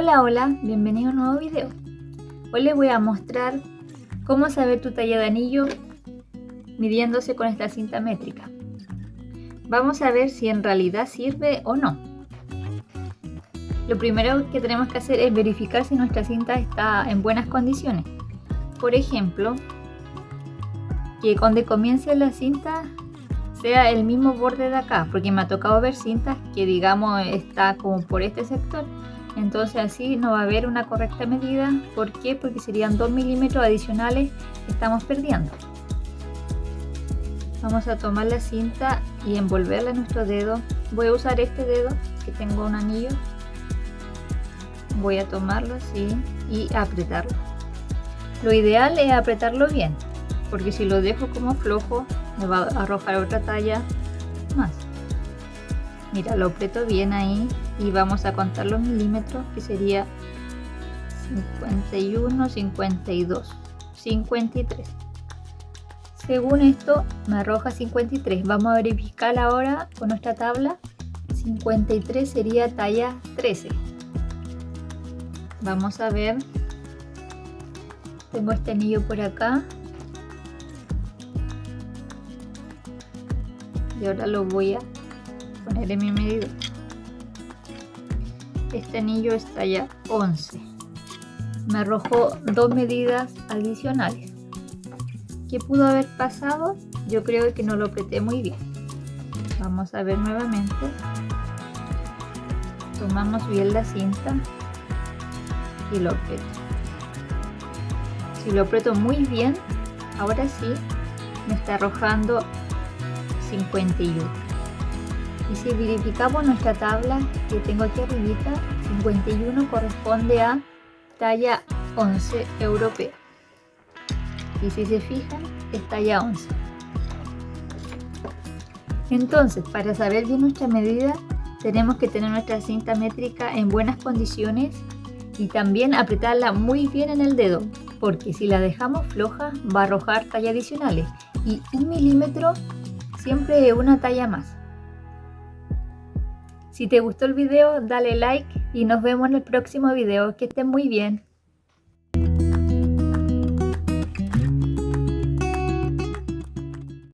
Hola, hola, bienvenido a un nuevo video. Hoy les voy a mostrar cómo saber tu talla de anillo midiéndose con esta cinta métrica. Vamos a ver si en realidad sirve o no. Lo primero que tenemos que hacer es verificar si nuestra cinta está en buenas condiciones. Por ejemplo, que donde comience la cinta sea el mismo borde de acá, porque me ha tocado ver cintas que digamos está como por este sector. Entonces así no va a haber una correcta medida. ¿Por qué? Porque serían 2 milímetros adicionales que estamos perdiendo. Vamos a tomar la cinta y envolverla en nuestro dedo. Voy a usar este dedo que tengo un anillo. Voy a tomarlo así y apretarlo. Lo ideal es apretarlo bien, porque si lo dejo como flojo me va a arrojar otra talla más. Mira, lo aprieto bien ahí y vamos a contar los milímetros, que sería 51, 52, 53. Según esto me arroja 53. Vamos a verificar ahora con nuestra tabla. 53 sería talla 13. Vamos a ver. Tengo este anillo por acá. Y ahora lo voy a poner en mi medidor. Este anillo es talla 11. Me arrojó 2 medidas adicionales. ¿Qué pudo haber pasado? Yo creo que no lo apreté muy bien. Vamos a ver nuevamente. Tomamos bien la cinta y lo aprieto. Si lo aprieto muy bien, ahora sí me está arrojando 51. Y si verificamos nuestra tabla que tengo aquí arribita, 51 corresponde a talla 11 europea. Y si se fijan, es talla 11. Entonces, para saber bien nuestra medida, tenemos que tener nuestra cinta métrica en buenas condiciones y también apretarla muy bien en el dedo, porque si la dejamos floja va a arrojar tallas adicionales y 1 milímetro siempre es una talla más. Si te gustó el video, dale like y nos vemos en el próximo video. Que estén muy bien.